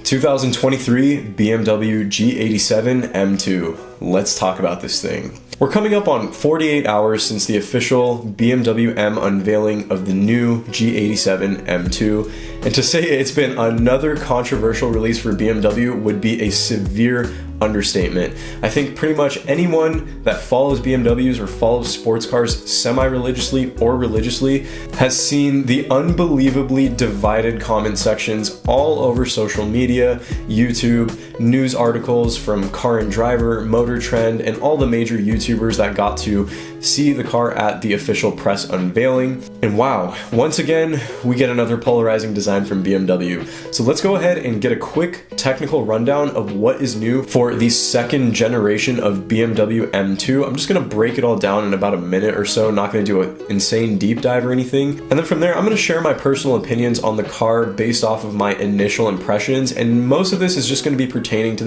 2023 BMW G87 M2. Let's talk about this thing. We're coming up on 48 hours since the official BMW M unveiling of the new G87 M2, and to say it's been another controversial release for BMW would be a severe understatement. I think pretty much anyone that follows BMWs or follows sports cars semi-religiously or religiously has seen the unbelievably divided comment sections all over social media, YouTube, news articles from Car and Driver, Motor Trend, and all the major YouTubers that got to see the car at the official press unveiling. And wow, once again, we get another polarizing design from BMW. So let's go ahead and get a quick technical rundown of what is new for the second generation of BMW M2. I'm just gonna break it all down in about a minute or so, not gonna do an insane deep dive or anything. And then from there, I'm gonna share my personal opinions on the car based off of my initial impressions. And most of this is just gonna be pertaining to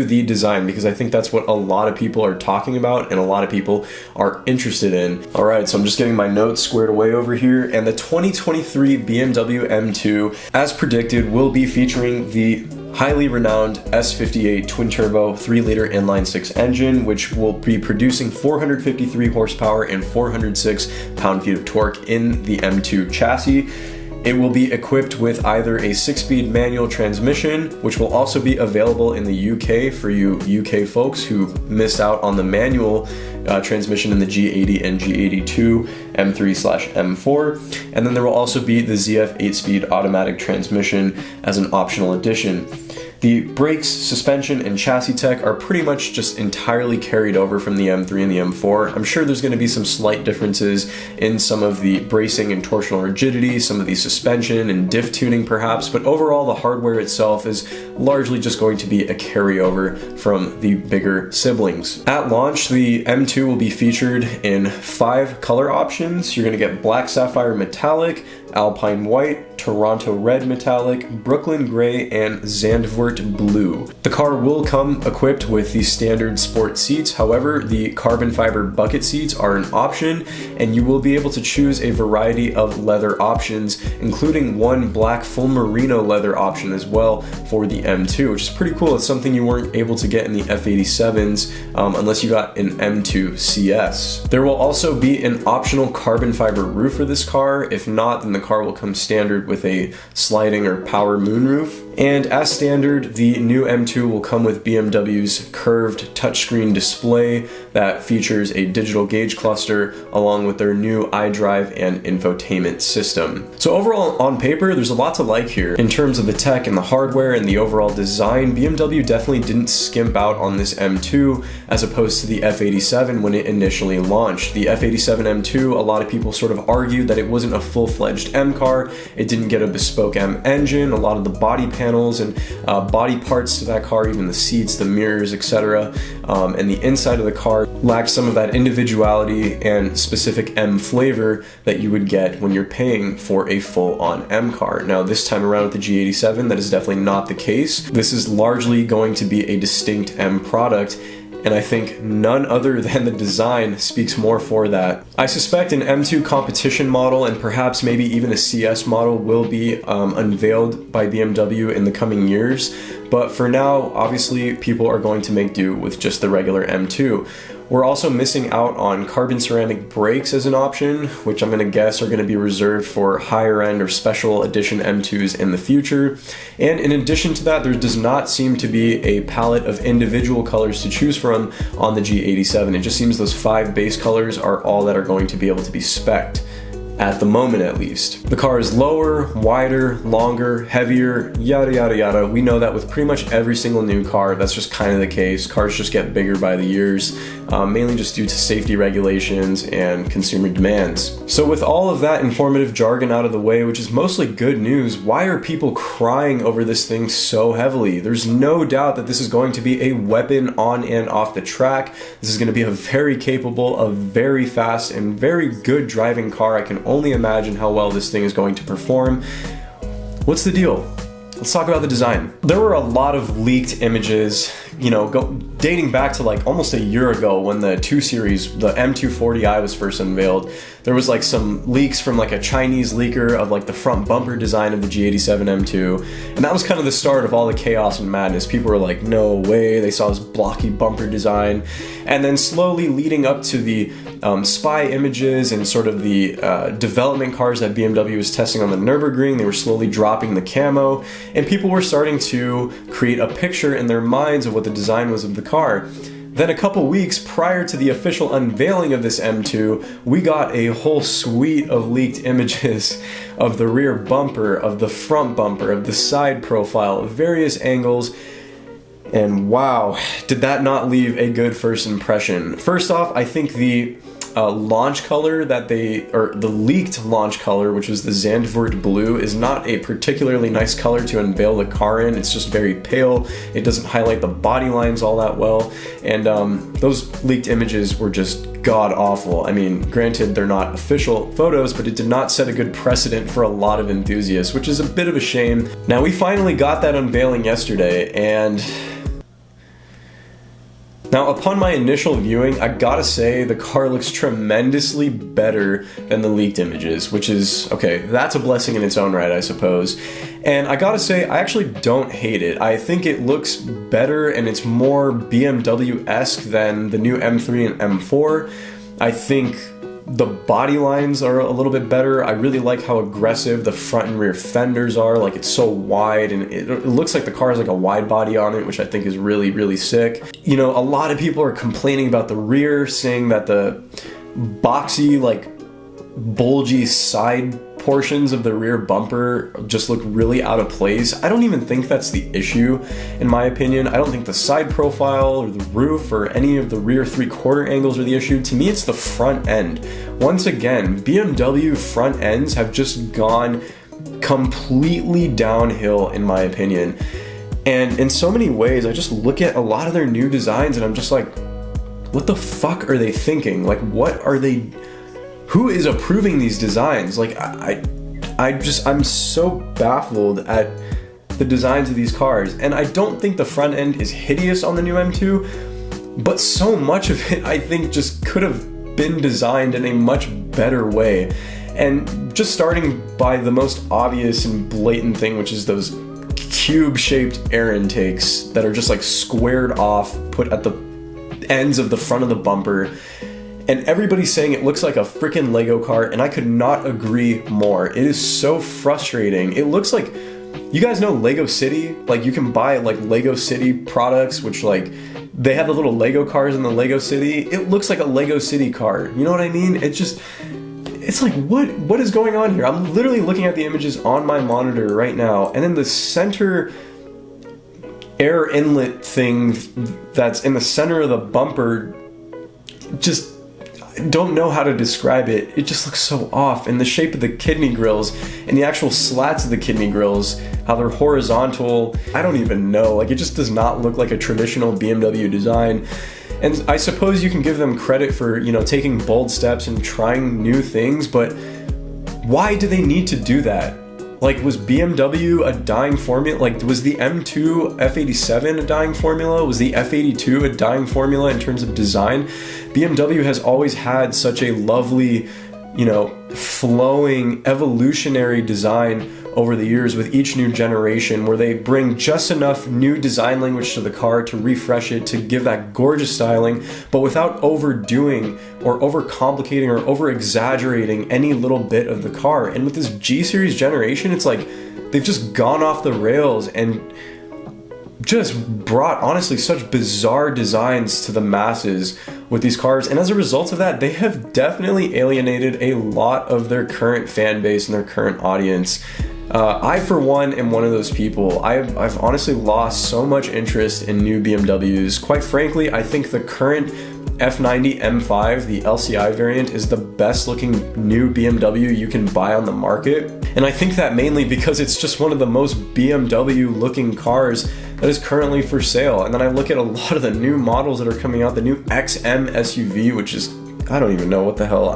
the design, because I think that's what a lot of people are talking about and a lot of people are interested in. All right, so I'm just getting my notes squared away over here, and the 2023 BMW M2, as predicted, will be featuring the highly renowned S58 twin-turbo 3-liter inline-6 engine, which will be producing 453 horsepower and 406 pound-feet of torque in the M2 chassis. It will be equipped with either a 6-speed manual transmission, which will also be available in the UK for you UK folks who missed out on the manual transmission in the G80 and G82 M3/M4. And then there will also be the ZF 8-speed automatic transmission as an optional addition. The brakes, suspension, and chassis tech are pretty much just entirely carried over from the M3 and the M4. I'm sure there's going to be some slight differences in some of the bracing and torsional rigidity, some of the suspension and diff tuning perhaps, but overall the hardware itself is largely just going to be a carryover from the bigger siblings. At launch, the M2 will be featured in 5 color options. You're going to get black sapphire metallic, alpine white, Toronto red metallic, Brooklyn gray, and Zandvoort blue. The car will come equipped with the standard sport seats. However, the carbon fiber bucket seats are an option, and you will be able to choose a variety of leather options, including one black full merino leather option as well for the M2, which is pretty cool. It's something you weren't able to get in the F87s unless you got an M2 CS. There will also be an optional carbon fiber roof for this car. If not, then the car will come standard with a sliding or power moonroof. And as standard, the new M2 will come with BMW's curved touchscreen display that features a digital gauge cluster along with their new iDrive and infotainment system. So overall, on paper, there's a lot to like here. In terms of the tech and the hardware and the overall design, BMW definitely didn't skimp out on this M2 as opposed to the F87 when it initially launched. The F87 M2, a lot of people sort of argued that it wasn't a full-fledged M car. It didn't get a bespoke M engine. A lot of the body panels and body parts to that car, even the seats, the mirrors, etc., and the inside of the car lacks some of that individuality and specific M flavor that you would get when you're paying for a full-on M car. Now, this time around with the G87, that is definitely not the case. This is largely going to be a distinct M product, and I think none other than the design speaks more for that. I suspect an M2 competition model and perhaps maybe even a CS model will be unveiled by BMW in the coming years, but for now, obviously, people are going to make do with just the regular M2. We're also missing out on carbon ceramic brakes as an option, which I'm going to guess are going to be reserved for higher end or special edition M2s in the future. And in addition to that, there does not seem to be a palette of individual colors to choose from on the G87. It just seems those 5 base colors are all that are going to be able to be spec'd. At the moment, at least. The car is lower, wider, longer, heavier, yada yada yada. We know that with pretty much every single new car, that's just kind of the case. Cars just get bigger by the years, mainly just due to safety regulations and consumer demands. So with all of that informative jargon out of the way, which is mostly good news, why are people crying over this thing so heavily? There's no doubt that this is going to be a weapon on and off the track. This is going to be a very capable, a very fast, and very good driving car. I can only imagine how well this thing is going to perform. What's the deal? let's talk about the design. There were a lot of leaked images, you know, dating back to like almost a year ago when the 2 Series, the M240i was first unveiled. There was like some leaks from like a Chinese leaker of like the front bumper design of the G87 M2. And that was kind of the start of all the chaos and madness. People were like, no way, they saw this blocky bumper design. And then slowly leading up to the spy images and sort of the development cars that BMW was testing on the Nürburgring, they were slowly dropping the camo, and people were starting to create a picture in their minds of what the design was of the car. Then a couple weeks prior to the official unveiling of this M2, we got a whole suite of leaked images of the rear bumper, of the front bumper, of the side profile, of various angles. And wow, did that not leave a good first impression. First off, I think the launch color that the leaked launch color, which was the Zandvoort blue, is not a particularly nice color to unveil the car in. It's just very pale. It doesn't highlight the body lines all that well. And those leaked images were just god awful. I mean, granted, they're not official photos, but it did not set a good precedent for a lot of enthusiasts, which is a bit of a shame. Now, we finally got that unveiling yesterday, and now, upon my initial viewing, I gotta say the car looks tremendously better than the leaked images, which is, okay, that's a blessing in its own right, I suppose. And I gotta say, I actually don't hate it. I think it looks better and it's more BMW-esque than the new M3 and M4. I think the body lines are a little bit better. I really like how aggressive the front and rear fenders are. Like, it's so wide, and it looks like the car has like a wide body on it, which I think is really, really sick. You know, a lot of people are complaining about the rear, saying that the boxy, like bulgy side portions of the rear bumper just look really out of place. I don't even think that's the issue, in my opinion. I don't think the side profile or the roof or any of the rear 3/4 angles are the issue. To me, it's the front end. Once again, BMW front ends have just gone completely downhill, in my opinion. And in so many ways, I just look at a lot of their new designs and I'm just like, what the fuck are they thinking? Like, what are they... Who is approving these designs? Like, I'm so baffled at the designs of these cars. And I don't think the front end is hideous on the new M2, but so much of it, I think, just could have been designed in a much better way. And just starting by the most obvious and blatant thing, which is those cube-shaped air intakes that are just like squared off, put at the ends of the front of the bumper. And everybody's saying it looks like a freaking Lego car, and I could not agree more. It is so frustrating. It looks like, you guys know Lego City? Like, you can buy like Lego City products, which like, they have the little Lego cars in the Lego City. It looks like a Lego City car. You know what I mean? It's like, what is going on here? I'm literally looking at the images on my monitor right now, and then the center air inlet thing that's in the center of the bumper, just don't know how to describe it. It just looks so off. And the shape of the kidney grills and the actual slats of the kidney grills, how they're horizontal, I don't even know. Like, it just does not look like a traditional BMW design. And I suppose you can give them credit for, you know, taking bold steps and trying new things, but why do they need to do that? Like, was BMW a dying formula? Like, was the M2 F87 a dying formula? Was the F82 a dying formula in terms of design? BMW has always had such a lovely, you know, flowing, evolutionary design over the years with each new generation, where they bring just enough new design language to the car to refresh it, to give that gorgeous styling, but without overdoing or overcomplicating or over-exaggerating any little bit of the car. And with this G-Series generation, it's like they've just gone off the rails and just brought, honestly, such bizarre designs to the masses with these cars. And as a result of that, they have definitely alienated a lot of their current fan base and their current audience. I, for one, am one of those people. I've honestly lost so much interest in new BMWs. Quite frankly, I think the current F90 M5, the LCI variant, is the best looking new BMW you can buy on the market. And I think that mainly because it's just one of the most BMW looking cars that is currently for sale. And then I look at a lot of the new models that are coming out, the new XM SUV, which is, I don't even know what the hell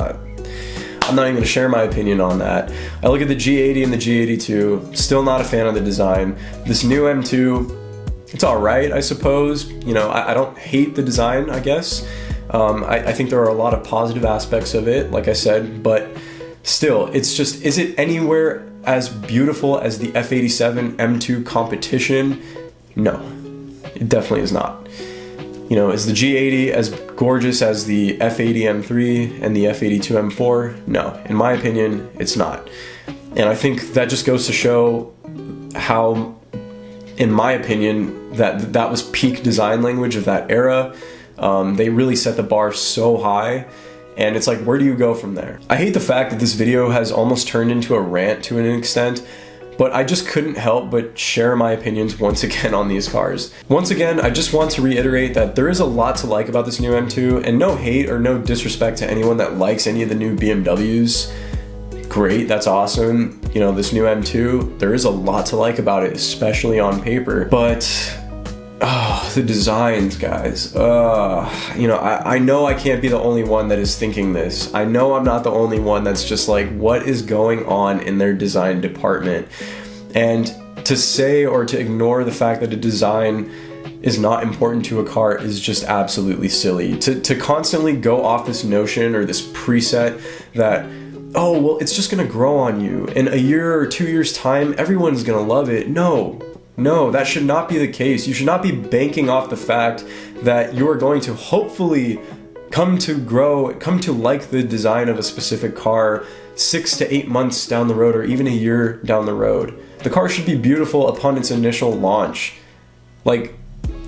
I'm not even gonna share my opinion on that. I look at the G80 and the G82, still not a fan of the design. This new M2, it's all right, I suppose. You know, I don't hate the design, I guess. I think there are a lot of positive aspects of it, like I said, but still, it's just, is it anywhere as beautiful as the F87 M2 competition? No, it definitely is not. You know, is the G80 as gorgeous as the F80 M3 and the F82 M4? No, in my opinion, it's not. And I think that just goes to show how, in my opinion, that was peak design language of that era. They really set the bar so high, and it's like, where do you go from there? I hate the fact that this video has almost turned into a rant to an extent, but I just couldn't help but share my opinions once again on these cars. Once again, I just want to reiterate that there is a lot to like about this new M2, and no hate or no disrespect to anyone that likes any of the new BMWs. Great, that's awesome. You know, this new M2, there is a lot to like about it, especially on paper, but the designs, guys. You know, I know I can't be the only one that is thinking this. I know I'm not the only one that's just like, what is going on in their design department? And to say or to ignore the fact that a design is not important to a car is just absolutely silly. To constantly go off this notion or this preset that, oh, well, it's just gonna grow on you. In a year or 2 years' time, everyone's gonna love it. No, that should not be the case. You should not be banking off the fact that you are going to hopefully come to like the design of a specific car 6 to 8 months down the road, or even a year down the road. The car should be beautiful upon its initial launch. Like,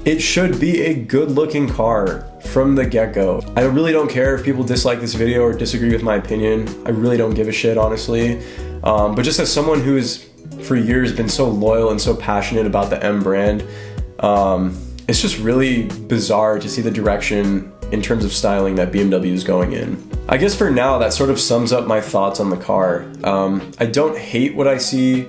it should be a good looking car from the get-go. I really don't care if people dislike this video or disagree with my opinion. I really don't give a shit, honestly. But just as someone who is for years been so loyal and so passionate about the M brand, it's just really bizarre to see the direction in terms of styling that BMW is going in. I guess for now, that sort of sums up my thoughts on the car. I don't hate what I see.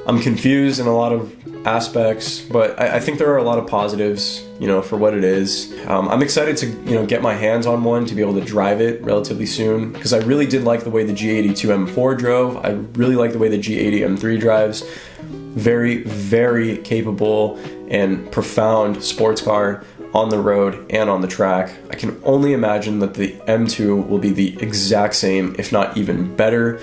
I'm confused in a lot of aspects, but I think there are a lot of positives, you know, for what it is. I'm excited to, you know, get my hands on one to be able to drive it relatively soon, because I really did like the way the G82 M4 drove. I really like the way the G80 M3 drives. Very, very capable and profound sports car on the road and on the track. I can only imagine that the M2 will be the exact same, if not even better.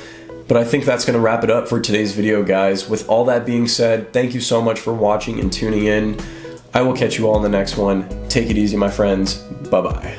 But I think that's going to wrap it up for today's video, guys. With all that being said, thank you so much for watching and tuning in. I will catch you all in the next one. Take it easy, my friends. Bye-bye.